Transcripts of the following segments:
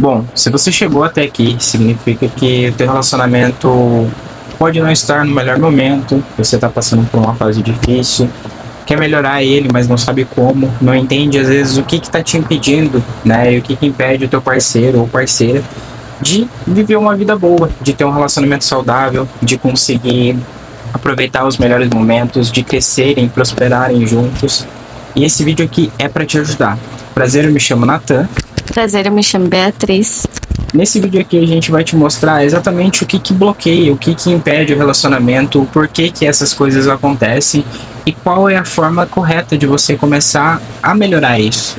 Bom, se você chegou até aqui, significa que o teu relacionamento pode não estar no melhor momento, você está passando por uma fase difícil, quer melhorar ele, mas não sabe como, não entende às vezes o que está te impedindo, né? E o que impede o teu parceiro ou parceira de viver uma vida boa, de ter um relacionamento saudável, de conseguir aproveitar os melhores momentos, de crescerem, prosperarem juntos. E esse vídeo aqui é para te ajudar. Prazer, eu me chamo Natan. Prazer, eu me chamo Beatriz. Nesse vídeo aqui a gente vai te mostrar exatamente o que bloqueia, o que impede o relacionamento, o porquê que essas coisas acontecem e qual é a forma correta de você começar a melhorar isso.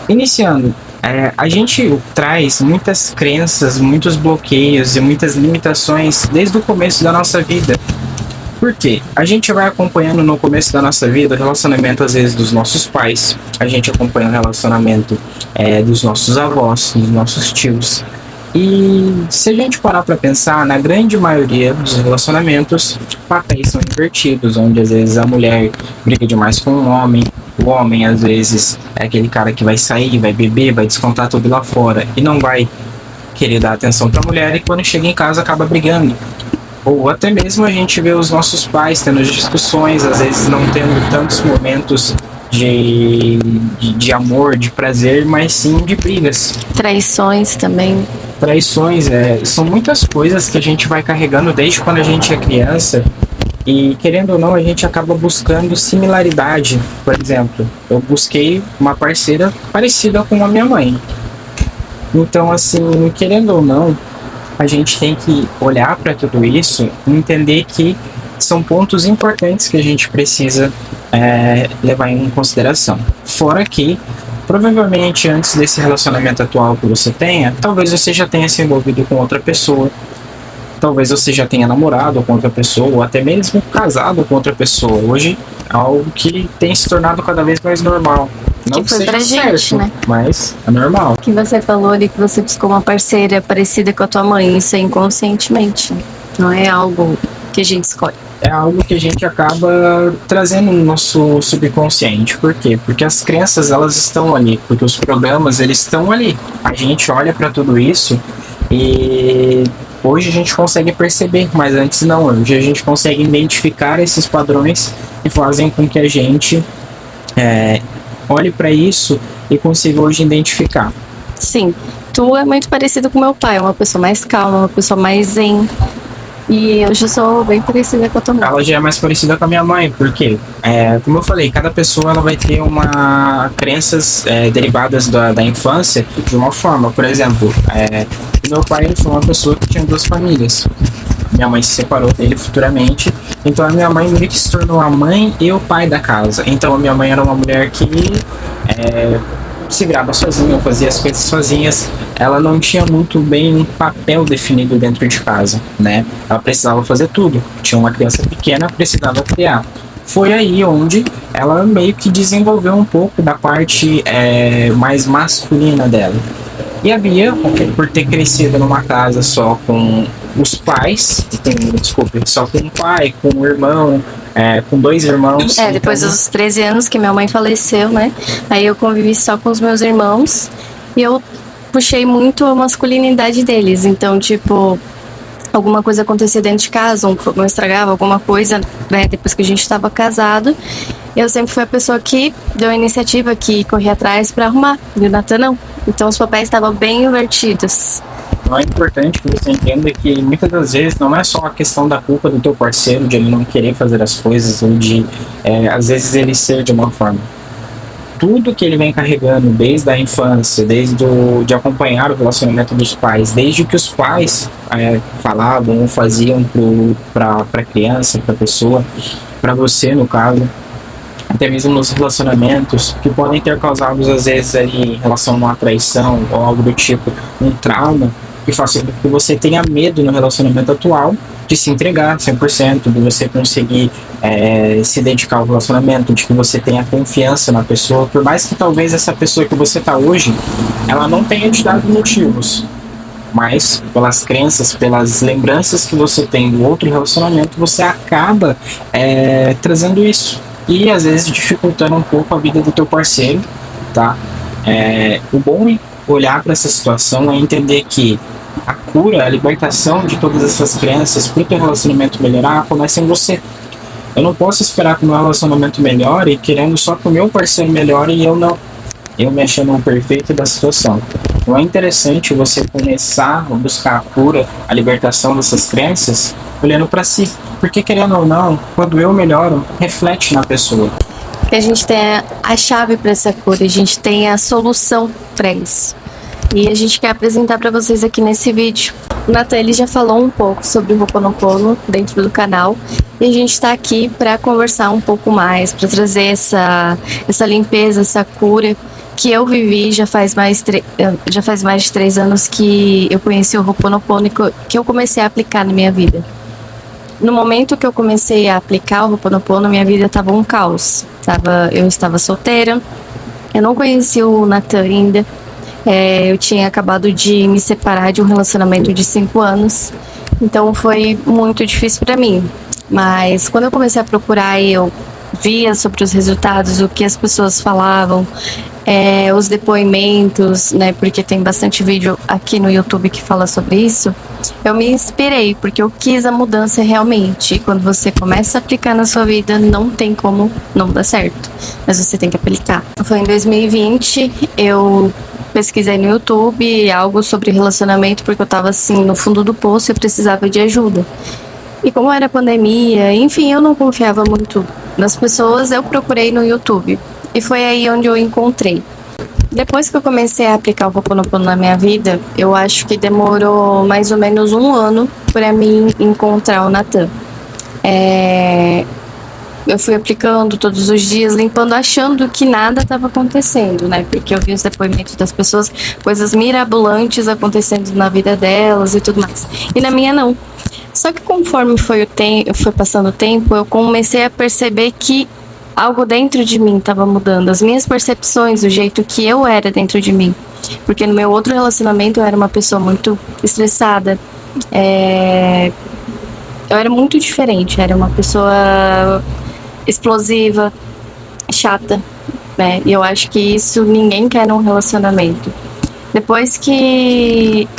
Iniciando, a gente traz muitas crenças, muitos bloqueios e muitas limitações desde o começo da nossa vida. Por quê? A gente vai acompanhando no começo da nossa vida o relacionamento, às vezes, dos nossos pais. A gente acompanha o relacionamento dos nossos avós, dos nossos tios. E se a gente parar para pensar, na grande maioria dos relacionamentos, papéis são invertidos, onde às vezes a mulher briga demais com o homem às vezes é aquele cara que vai sair, vai beber, vai descontar tudo lá fora e não vai querer dar atenção para a mulher, e quando chega em casa acaba brigando. Ou até mesmo a gente vê os nossos pais tendo discussões, às vezes não tendo tantos momentos de amor, de prazer, mas sim de brigas. Traições também. Traições, são muitas coisas que a gente vai carregando desde quando a gente é criança. E querendo ou não, a gente acaba buscando similaridade. Por exemplo, eu busquei uma parceira parecida com a minha mãe. Então, assim, querendo ou não, a gente tem que olhar para tudo isso e entender que são pontos importantes que a gente precisa levar em consideração. Fora que, provavelmente, antes desse relacionamento atual que você tenha, talvez você já tenha se envolvido com outra pessoa, talvez você já tenha namorado com outra pessoa, ou até mesmo casado com outra pessoa. Hoje é algo que tem se tornado cada vez mais normal. Não que foi seja pra certo, gente, né? Mas é normal. Que você falou ali que você buscou uma parceira parecida com a tua mãe, isso é inconscientemente. Não é algo que a gente escolhe. É algo que a gente acaba trazendo no nosso subconsciente. Por quê? Porque as crenças, elas estão ali, porque os programas, eles estão ali. A gente olha para tudo isso e hoje a gente consegue perceber, mas antes não. Hoje a gente consegue identificar esses padrões que fazem com que a gente olhe para isso e consiga hoje identificar. Sim, tu é muito parecido com meu pai, uma pessoa mais calma, uma pessoa mais zen. E eu já sou bem parecida com a tua mãe. Ela já é mais parecida com a minha mãe, porque, como eu falei, cada pessoa ela vai ter crenças derivadas da infância de uma forma. Por exemplo, meu pai ele foi uma pessoa que tinha duas famílias. Minha mãe se separou dele futuramente, então a minha mãe meio que se tornou a mãe e o pai da casa. Então a minha mãe era uma mulher que se virava sozinha, fazia as coisas sozinhas. Ela não tinha muito bem um papel definido dentro de casa, né? Ela precisava fazer tudo. Tinha uma criança pequena, precisava criar. Foi aí onde ela meio que desenvolveu um pouco da parte mais masculina dela. E a Bia, por ter crescido numa casa só com os pais, só com o pai, com o irmão, com dois irmãos. Depois dos 13 anos que minha mãe faleceu, né? Aí eu convivi só com os meus irmãos e eu puxei muito a masculinidade deles. Então, tipo, alguma coisa acontecia dentro de casa, um fogão estragava, alguma coisa, né? Depois que a gente estava casado, eu sempre fui a pessoa que deu a iniciativa, que corria atrás para arrumar. E o Natan não. Então os papéis estavam bem invertidos. Então é importante que você entenda que muitas das vezes não é só a questão da culpa do teu parceiro, de ele não querer fazer as coisas, ou de, às vezes, ele ser de uma forma. Tudo que ele vem carregando desde a infância, de acompanhar o relacionamento dos pais, desde que os pais falavam ou faziam para a criança, para a pessoa, para você no caso, até mesmo nos relacionamentos, que podem ter causado às vezes ali, em relação a uma traição ou algo do tipo, um trauma, que faça com que você tenha medo no relacionamento atual de se entregar 100%, de você conseguir se dedicar ao relacionamento, de que você tenha confiança na pessoa, por mais que talvez essa pessoa que você está hoje, ela não tenha te dado motivos, mas pelas crenças, pelas lembranças que você tem do outro relacionamento, você acaba trazendo isso. E às vezes dificultando um pouco a vida do teu parceiro, tá? O bom olhar para essa situação é entender que a cura, a libertação de todas essas crenças para o teu relacionamento melhorar começa em você. Eu não posso esperar que o meu relacionamento melhore querendo só que o meu parceiro melhore e eu não. Eu me achando um perfeito da situação. Então é interessante você começar a buscar a cura, a libertação dessas crenças, olhando para si. Porque querendo ou não, quando eu melhoro, reflete na pessoa. Que a gente tem a chave para essa cura, a gente tem a solução para isso. E a gente quer apresentar para vocês aqui nesse vídeo. O Nathan, ele já falou um pouco sobre o Ho'oponopono dentro do canal. E a gente está aqui para conversar um pouco mais, para trazer essa limpeza, essa cura que eu vivi já faz mais de 3 anos que eu conheci o Ho'oponopono e que eu comecei a aplicar na minha vida. No momento que eu comecei a aplicar o Ho'oponopono, minha vida estava um caos. Eu estava solteira, eu não conhecia o Nathan ainda. Eu tinha acabado de me separar de um relacionamento de 5 anos, então foi muito difícil para mim. Mas quando eu comecei a procurar, eu via sobre os resultados, o que as pessoas falavam, os depoimentos, né? Porque tem bastante vídeo aqui no YouTube que fala sobre isso. Eu me inspirei, porque eu quis a mudança realmente. E quando você começa a aplicar na sua vida, não tem como não dar certo. Mas você tem que aplicar. Foi em 2020, eu pesquisei no YouTube algo sobre relacionamento, porque eu tava assim, no fundo do poço e eu precisava de ajuda. E como era pandemia, enfim, eu não confiava muito nas pessoas, eu procurei no YouTube. E foi aí onde eu encontrei. Depois que eu comecei a aplicar o Ho'oponopono na minha vida, eu acho que demorou mais ou menos 1 ano para mim encontrar o Nathan. Eu fui aplicando todos os dias, limpando, achando que nada estava acontecendo, né? Porque eu vi os depoimentos das pessoas, coisas mirabolantes acontecendo na vida delas e tudo mais. E na minha não. Só que conforme foi passando o tempo, eu comecei a perceber que algo dentro de mim estava mudando. As minhas percepções, o jeito que eu era dentro de mim. Porque no meu outro relacionamento eu era uma pessoa muito estressada. Eu era muito diferente, era uma pessoa explosiva, chata, né? E eu acho que isso ninguém quer num relacionamento. Depois que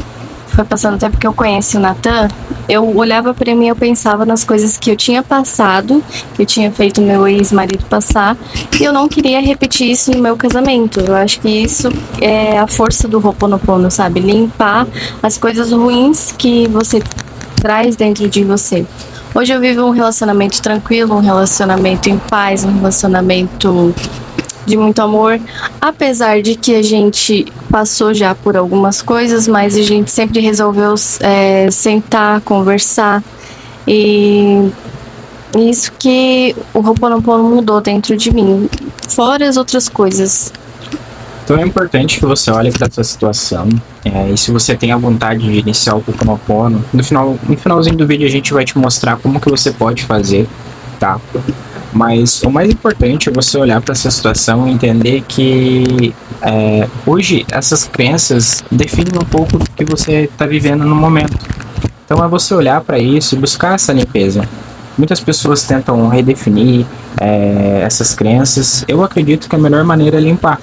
foi passando o tempo que eu conheci o Nathan, eu olhava pra mim e eu pensava nas coisas que eu tinha passado, que eu tinha feito meu ex-marido passar, e eu não queria repetir isso no meu casamento. Eu acho que isso é a força do Ho'oponopono, sabe? Limpar as coisas ruins que você traz dentro de você. Hoje eu vivo um relacionamento tranquilo, um relacionamento em paz, um relacionamento de muito amor, apesar de que a gente passou já por algumas coisas, mas a gente sempre resolveu sentar, conversar, e isso que o Ho'oponopono mudou dentro de mim, fora as outras coisas. Então é importante que você olhe para essa situação, e se você tem a vontade de iniciar o Ho'oponopono, no finalzinho do vídeo a gente vai te mostrar como que você pode fazer, tá? Mas o mais importante é você olhar para essa situação e entender que hoje essas crenças definem um pouco do que você está vivendo no momento. Então é você olhar para isso e buscar essa limpeza. Muitas pessoas tentam redefinir essas crenças. Eu acredito que a melhor maneira é limpar.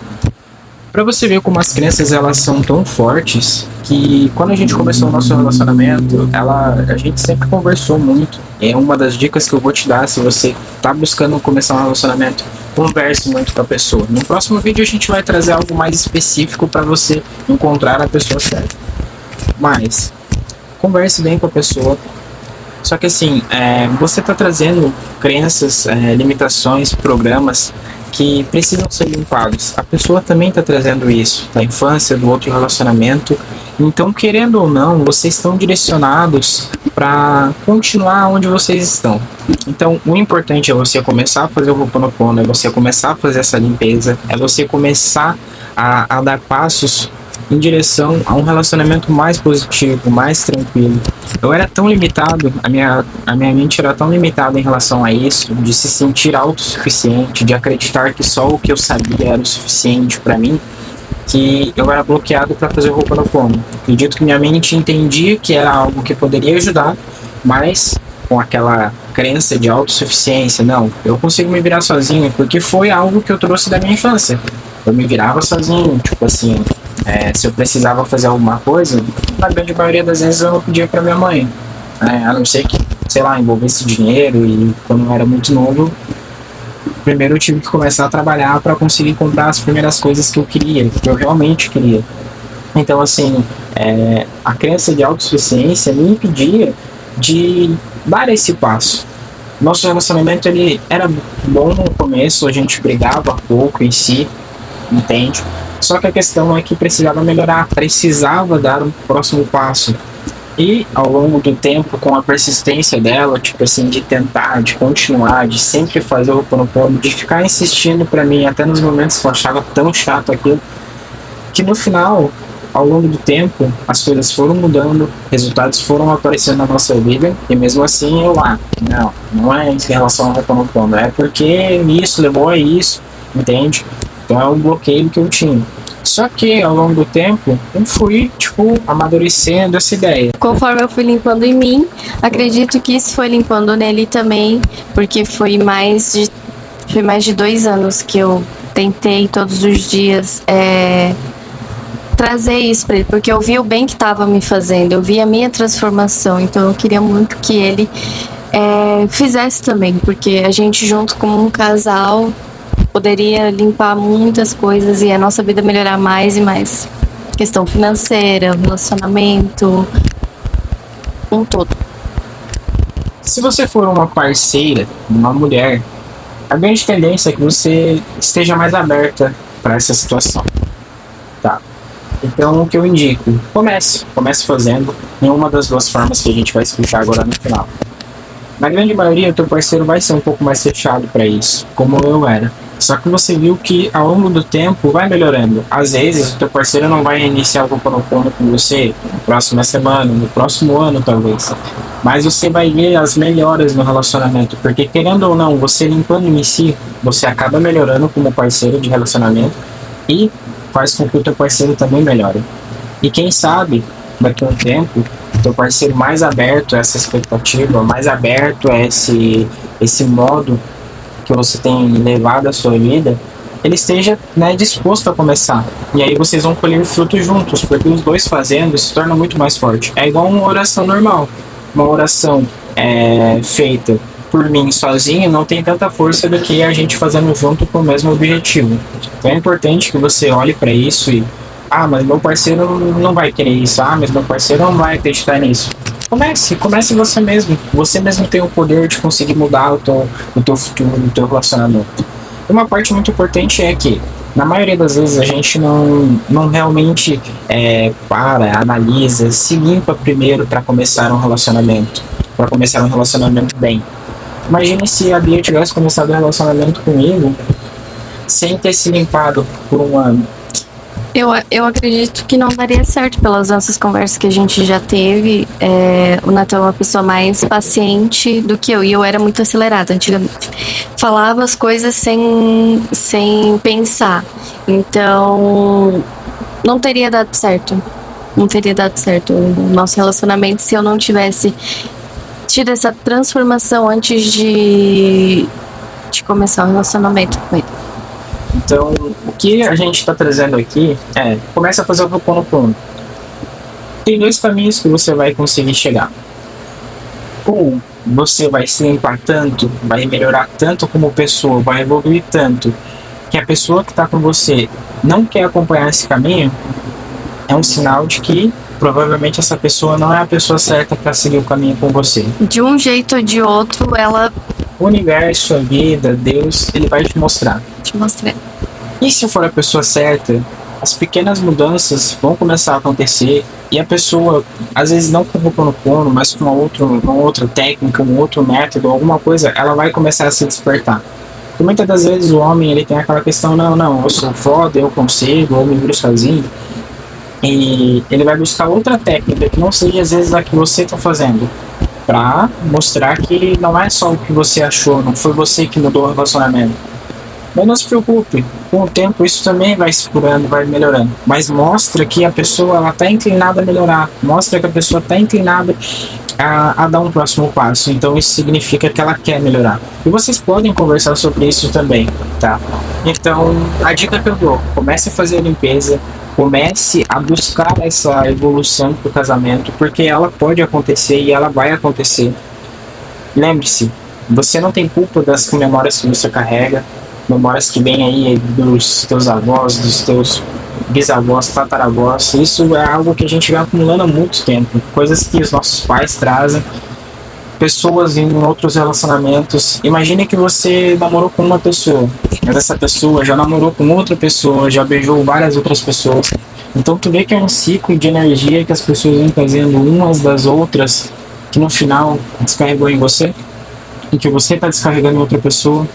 Para você ver como as crenças elas são tão fortes que quando a gente começou o nosso relacionamento, a gente sempre conversou muito. É uma das dicas que eu vou te dar se você está buscando começar um relacionamento. Converse muito com a pessoa. No próximo vídeo a gente vai trazer algo mais específico para você encontrar a pessoa certa. Mas converse bem com a pessoa. Só que assim, você está trazendo crenças, limitações, programas que precisam ser limpados. A pessoa também está trazendo isso, da infância, do outro relacionamento. Então, querendo ou não, vocês estão direcionados para continuar onde vocês estão. Então, o importante é você começar a fazer o Ho'oponopono, é você começar a fazer essa limpeza, é você começar a dar passos em direção a um relacionamento mais positivo, mais tranquilo. Eu era tão limitado, a minha mente era tão limitada em relação a isso, de se sentir autossuficiente, de acreditar que só o que eu sabia era o suficiente para mim, que eu era bloqueado para fazer o Ho'oponopono. Acredito que minha mente entendia que era algo que poderia ajudar, mas com aquela crença de autossuficiência, não, eu consigo me virar sozinho, porque foi algo que eu trouxe da minha infância. Eu me virava sozinho, tipo assim, Se eu precisava fazer alguma coisa, na grande maioria das vezes eu pedia para minha mãe, a não ser que, sei lá, envolvesse dinheiro. E quando eu era muito novo, primeiro eu tive que começar a trabalhar para conseguir comprar as primeiras coisas que eu queria, que eu realmente queria. Então, assim, a crença de autossuficiência me impedia de dar esse passo. Nosso relacionamento, ele era bom no começo, a gente brigava pouco em si, entende? Só que a questão é que precisava melhorar, precisava dar um próximo passo. E ao longo do tempo, com a persistência dela, tipo assim, de tentar, de continuar, de sempre fazer o Ho'oponopono, de ficar insistindo pra mim, até nos momentos que eu achava tão chato aquilo, que no final, ao longo do tempo, as coisas foram mudando, resultados foram aparecendo na nossa vida, e mesmo assim não é em relação ao Ho'oponopono, é porque isso levou a isso, entende? Então é um bloqueio que eu tinha. Só que ao longo do tempo eu fui, amadurecendo essa ideia. Conforme eu fui limpando em mim, acredito que isso foi limpando nele também, porque foi mais de 2 anos que eu tentei todos os dias trazer isso para ele, porque eu vi o bem que estava me fazendo, eu vi a minha transformação, então eu queria muito que ele fizesse também, porque a gente junto como um casal poderia limpar muitas coisas e a nossa vida melhorar mais e mais. Questão financeira, relacionamento, um todo. Se você for uma parceira, uma mulher, a grande tendência é que você esteja mais aberta para essa situação, tá? Então, o que eu indico? Comece fazendo em uma das 2 formas que a gente vai explicar agora no final. Na grande maioria, o teu parceiro vai ser um pouco mais fechado para isso, como eu era. Só que você viu que ao longo do tempo vai melhorando. Às vezes o teu parceiro não vai iniciar o Ho'oponopono com você na próxima semana, no próximo ano talvez. Mas você vai ver as melhoras no relacionamento. Porque querendo ou não, você limpando em si, você acaba melhorando como parceiro de relacionamento e faz com que o teu parceiro também melhore. E quem sabe, daqui a um tempo, o teu parceiro mais aberto a essa expectativa, mais aberto a esse modo que você tem levado a sua vida, ele esteja disposto a começar. E aí vocês vão colher frutos juntos, porque os dois fazendo se torna muito mais forte. É igual uma oração normal. Uma oração feita por mim sozinho não tem tanta força do que a gente fazendo junto com o mesmo objetivo. Então é importante que você olhe para isso e mas meu parceiro não vai querer isso. Mas meu parceiro não vai acreditar nisso. Comece você mesmo. Você mesmo tem o poder de conseguir mudar o teu futuro, o teu relacionamento. Uma parte muito importante é que, na maioria das vezes, a gente não realmente analisa, se limpa primeiro para começar um relacionamento. Para começar um relacionamento bem. Imagine se a Bia tivesse começado um relacionamento comigo sem ter se limpado por um ano. Eu acredito que não daria certo pelas nossas conversas que a gente já teve. O Natan é uma pessoa mais paciente do que eu, e eu era muito acelerada antigamente. Falava as coisas sem pensar. Então, não teria dado certo. Não teria dado certo o nosso relacionamento se eu não tivesse tido essa transformação antes de começar o relacionamento com ele. Então, o que a gente está trazendo aqui começa a fazer o Ho'oponopono. Tem 2 caminhos que você vai conseguir chegar. Ou você vai se limpar tanto, vai melhorar tanto como pessoa, vai evoluir tanto, que a pessoa que está com você não quer acompanhar esse caminho, é um sinal de que provavelmente essa pessoa não é a pessoa certa para seguir o caminho com você. De um jeito ou de outro, o universo, a vida, Deus, ele vai te mostrar. E se for a pessoa certa, as pequenas mudanças vão começar a acontecer e a pessoa, às vezes não com o Ho'oponopono, mas com uma outra técnica, um outro método, alguma coisa, ela vai começar a se despertar. Porque muitas das vezes o homem, ele tem aquela questão, não, eu sou foda, eu consigo, eu me viro sozinho. E ele vai buscar outra técnica que não seja às vezes a que você está fazendo, para mostrar que não é só o que você achou, não foi você que mudou o relacionamento. Mas não se preocupe, com o tempo isso também vai se curando, vai melhorando. Mas mostra que a pessoa está inclinada a melhorar, mostra que a pessoa está inclinada a dar um próximo passo. Então isso significa que ela quer melhorar. E vocês podem conversar sobre isso também, tá? Então a dica que eu dou, comece a fazer a limpeza, Comece a buscar essa evolução para o casamento, porque ela pode acontecer e ela vai acontecer. Lembre-se, você não tem culpa das memórias que você carrega, memórias que vêm aí dos teus avós, dos teus bisavós, tataravós. Isso é algo que a gente vem acumulando há muito tempo, coisas que os nossos pais trazem, pessoas em outros relacionamentos. Imagine que você namorou com uma pessoa, mas essa pessoa já namorou com outra pessoa, já beijou várias outras pessoas. Então tu vê que é um ciclo de energia que as pessoas vêm fazendo umas das outras, que no final descarregou em você, e que você está descarregando em outra pessoa.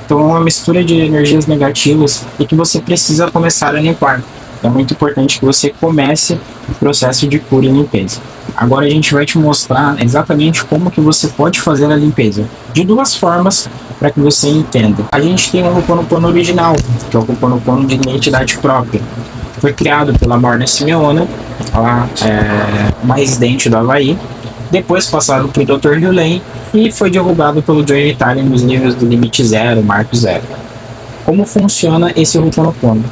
Então é uma mistura de energias negativas e que você precisa começar a limpar. É muito importante que você comece o processo de cura e limpeza. Agora a gente vai te mostrar exatamente como que você pode fazer a limpeza. De duas formas para que você entenda. A gente tem o Ho'oponopono original, que é o Ho'oponopono de identidade própria. Foi criado pela Morna Simeona, uma residente do Havaí. Depois passado para o Dr. Hugh Lane e foi divulgado pelo Joe Vitale nos níveis do limite zero, marco zero. Como funciona esse Ho'oponopono?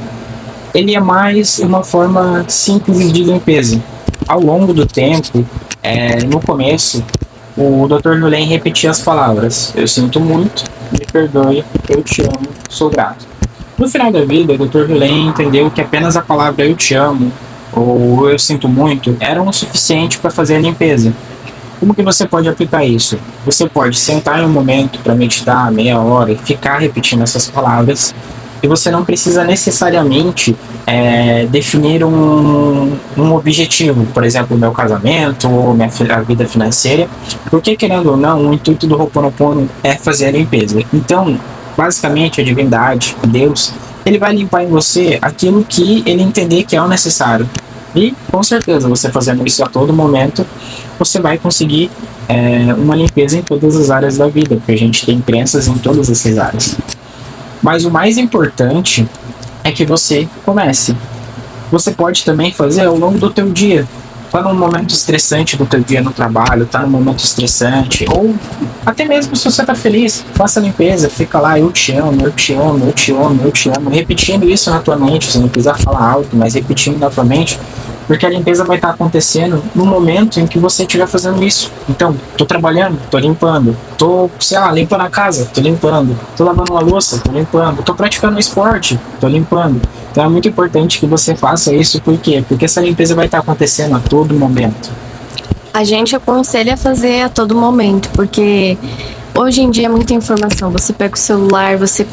Ele é mais uma forma simples de limpeza. Ao longo do tempo, no começo, o Dr. Hugh Lane repetia as palavras: eu sinto muito, me perdoe, eu te amo, sou grato. No final da vida, o Dr. Hugh Lane entendeu que apenas a palavra eu te amo ou eu sinto muito eram o suficiente para fazer a limpeza. Como que você pode aplicar isso? Você pode sentar em um momento para meditar meia hora e ficar repetindo essas palavras. E você não precisa necessariamente definir um objetivo, por exemplo, o meu casamento ou a vida financeira, porque, querendo ou não, o intuito do Ho'oponopono é fazer a limpeza. Então, basicamente, a divindade, Deus, ele vai limpar em você aquilo que ele entender que é o necessário. E, com certeza, você fazendo isso a todo momento, você vai conseguir uma limpeza em todas as áreas da vida, porque a gente tem crenças em todas essas áreas. Mas o mais importante é que você comece. Você pode também fazer ao longo do teu dia. Tá num momento estressante do teu dia no trabalho, tá num momento estressante, ou até mesmo se você tá feliz, faça a limpeza, fica lá, eu te amo, eu te amo, eu te amo, eu te amo, repetindo isso na tua mente, você não precisa falar alto, mas repetindo na tua mente, porque a limpeza vai estar acontecendo no momento em que você estiver fazendo isso. Então, tô trabalhando, tô limpando, tô, limpando a casa, tô limpando, tô lavando uma louça, tô limpando, tô praticando esporte, tô limpando. Então é muito importante que você faça isso, por quê? Porque essa limpeza vai estar acontecendo a todo momento. A gente aconselha a fazer a todo momento, porque hoje em dia é muita informação. Você pega o celular, você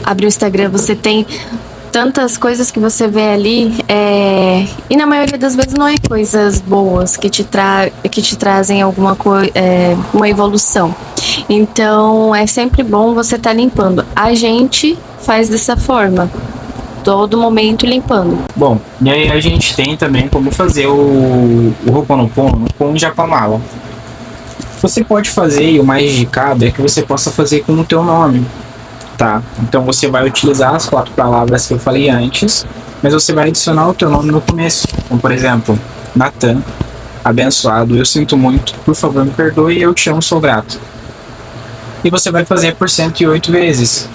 abre o Instagram, você tem tantas coisas que você vê ali, e na maioria das vezes não é coisas boas que te trazem alguma coisa, uma evolução. Então é sempre bom você estar limpando. A gente faz dessa forma, todo momento limpando. Bom, e aí a gente tem também como fazer o Ho'oponopono com o Japamala. Você pode fazer, e o mais indicado é que você possa fazer com o teu nome, tá? Então você vai utilizar as 4 palavras que eu falei antes, mas você vai adicionar o teu nome no começo. Como por exemplo, Natan, abençoado, eu sinto muito, por favor me perdoe, eu te amo, sou grato. E você vai fazer por 108 vezes.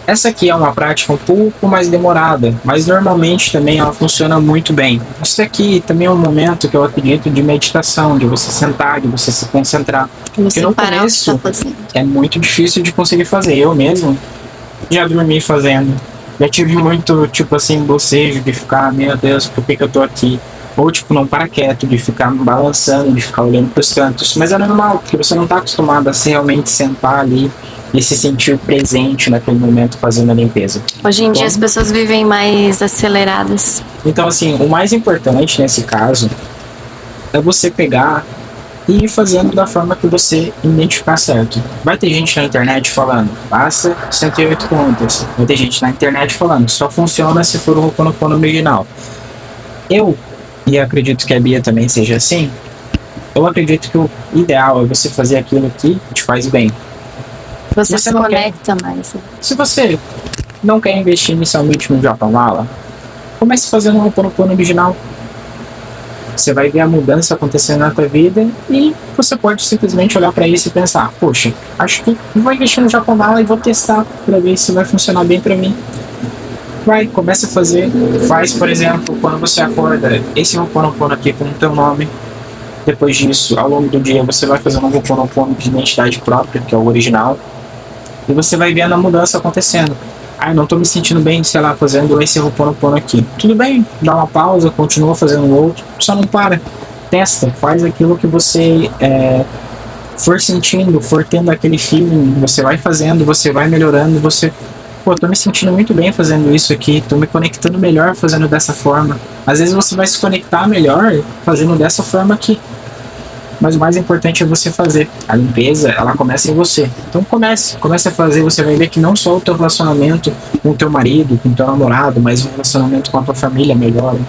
Essa aqui é uma prática um pouco mais demorada, mas normalmente também ela funciona muito bem. Isso aqui também é um momento que eu acredito de meditação, de você sentar, de você se concentrar. Você no começo é muito difícil de conseguir fazer. Eu mesmo já dormi fazendo. Já tive muito, bocejo de ficar, meu Deus, por que eu tô aqui? Ou não para quieto, de ficar balançando, de ficar olhando pros cantos. Mas é normal, porque você não tá acostumado a realmente sentar ali e se sentir presente naquele momento fazendo a limpeza. Hoje em dia as pessoas vivem mais aceleradas. Então, assim, o mais importante nesse caso é você pegar e ir fazendo da forma que você identificar certo. Vai ter gente na internet falando, passa 108 contas. Vai ter gente na internet falando, só funciona se for o Ho'oponopono original. E acredito que a Bia também seja assim, eu acredito que o ideal é você fazer aquilo que te faz bem. Você se conecta mais. Se você não quer investir inicialmente no Japamala, comece fazendo um Ho'oponopono original. Você vai ver a mudança acontecendo na tua vida e você pode simplesmente olhar para isso e pensar, poxa, acho que eu vou investir no Japamala e vou testar para ver se vai funcionar bem para mim. vai, começa a fazer. Faz, por exemplo, quando você acorda, esse Ho'oponopono aqui com o teu nome. Depois disso, ao longo do dia, você vai fazendo um Ho'oponopono de identidade própria, que é o original. E você vai vendo a mudança acontecendo. Ah, não tô me sentindo bem, sei lá, fazendo esse Ho'oponopono aqui. Tudo bem, dá uma pausa, continua fazendo o outro, só não para. Testa, faz aquilo que você for sentindo, for tendo aquele feeling, você vai fazendo, você vai melhorando, você... Pô, tô me sentindo muito bem fazendo isso aqui, tô me conectando melhor fazendo dessa forma. Às vezes você vai se conectar melhor fazendo dessa forma aqui. Mas o mais importante é você fazer. A limpeza, ela começa em você. Então comece a fazer, você vai ver que não só o teu relacionamento com o teu marido, com o teu namorado, mas o relacionamento com a tua família melhora.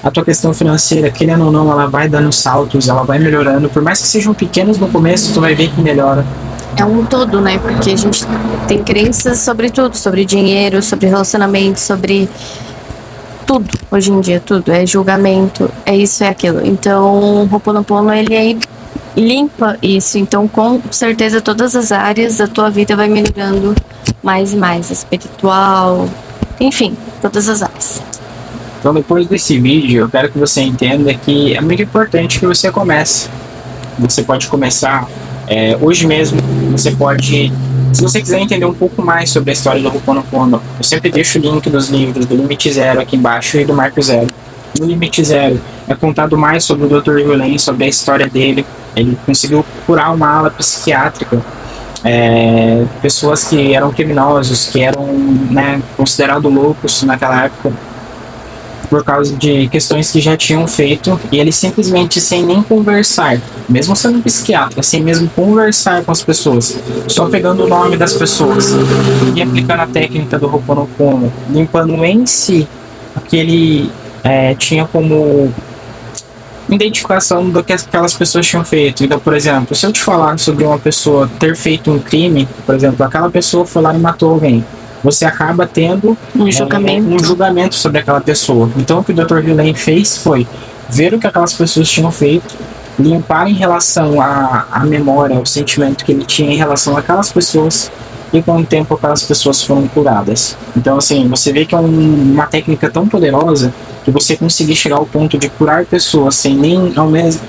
A tua questão financeira, querendo ou não, ela vai dando saltos, ela vai melhorando. Por mais que sejam pequenos no começo, tu vai ver que melhora. É um todo, né? Porque a gente tem crenças sobre tudo, sobre dinheiro, sobre relacionamento, sobre tudo. Hoje em dia, tudo. É julgamento, é isso, é aquilo. Então, o Ho'oponopono, ele aí limpa isso. Então, com certeza, todas as áreas da tua vida vai melhorando mais e mais. Espiritual, enfim, todas as áreas. Então, depois desse vídeo, eu quero que você entenda que é muito importante que você comece. Você pode começar hoje mesmo. Você pode, se você quiser entender um pouco mais sobre a história do Ho'oponopono, eu sempre deixo o link dos livros do Limite Zero aqui embaixo e do Marco Zero. No Limite Zero é contado mais sobre o Dr. Violin, sobre a história dele. Ele conseguiu curar uma ala psiquiátrica, pessoas que eram criminosos, que eram, né, considerados loucos naquela época, por causa de questões que já tinham feito, e ele simplesmente, sem nem conversar, mesmo sendo um psiquiatra, sem mesmo conversar com as pessoas, só pegando o nome das pessoas e aplicando a técnica do Ho'oponopono, limpando em si o que ele tinha como identificação do que aquelas pessoas tinham feito. Então, por exemplo, se eu te falar sobre uma pessoa ter feito um crime, por exemplo, aquela pessoa foi lá e matou alguém, você acaba tendo um julgamento sobre aquela pessoa. Então, o que o Dr. Violin fez foi ver o que aquelas pessoas tinham feito, limpar em relação à memória, ao sentimento que ele tinha em relação àquelas pessoas, e com o tempo aquelas pessoas foram curadas. Então, assim, você vê que é uma técnica tão poderosa que você conseguir chegar ao ponto de curar pessoas sem nem ao menos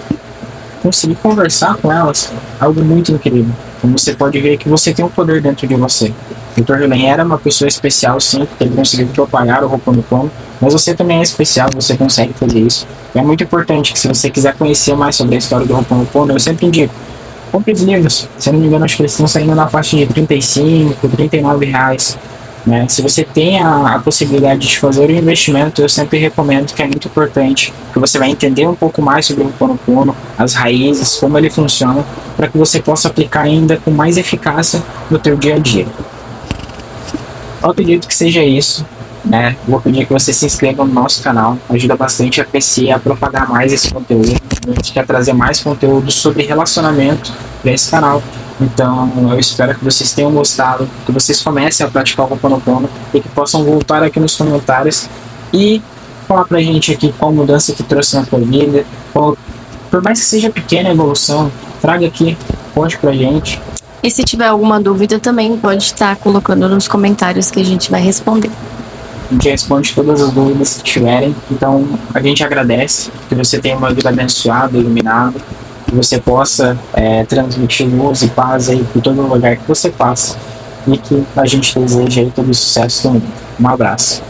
conseguir conversar com elas, algo muito incrível. Então você pode ver que você tem um poder dentro de você. O Dr. Violin era uma pessoa especial, sim, porque ele conseguiu propagar o Ho'oponopono, mas você também é especial, você consegue fazer isso. E é muito importante que, se você quiser conhecer mais sobre a história do Ho'oponopono, eu sempre indico, compre os livros. Se eu não me engano, acho que eles estão saindo na faixa de R$35, R$39. Né? Se você tem a possibilidade de fazer o investimento, eu sempre recomendo, que é muito importante, que você vai entender um pouco mais sobre o Ho'oponopono, as raízes, como ele funciona, para que você possa aplicar ainda com mais eficácia no teu dia a dia. Eu acredito que seja isso, né? Vou pedir que você se inscreva no nosso canal, ajuda bastante a PC a propagar mais esse conteúdo. A gente quer trazer mais conteúdo sobre relacionamento para esse canal. Então, eu espero que vocês tenham gostado, que vocês comecem a praticar o Ho'oponopono e que possam voltar aqui nos comentários e falar pra gente aqui qual mudança que trouxe na tua vida. Por mais que seja pequena a evolução, traga aqui, conte pra gente. E se tiver alguma dúvida também, pode estar colocando nos comentários que a gente vai responder. A gente responde todas as dúvidas que tiverem. Então, a gente agradece que você tenha uma vida abençoada, iluminada, que você possa transmitir luz e paz aí por todo lugar que você passa, e que a gente deseja aí todo o sucesso do mundo. Um abraço.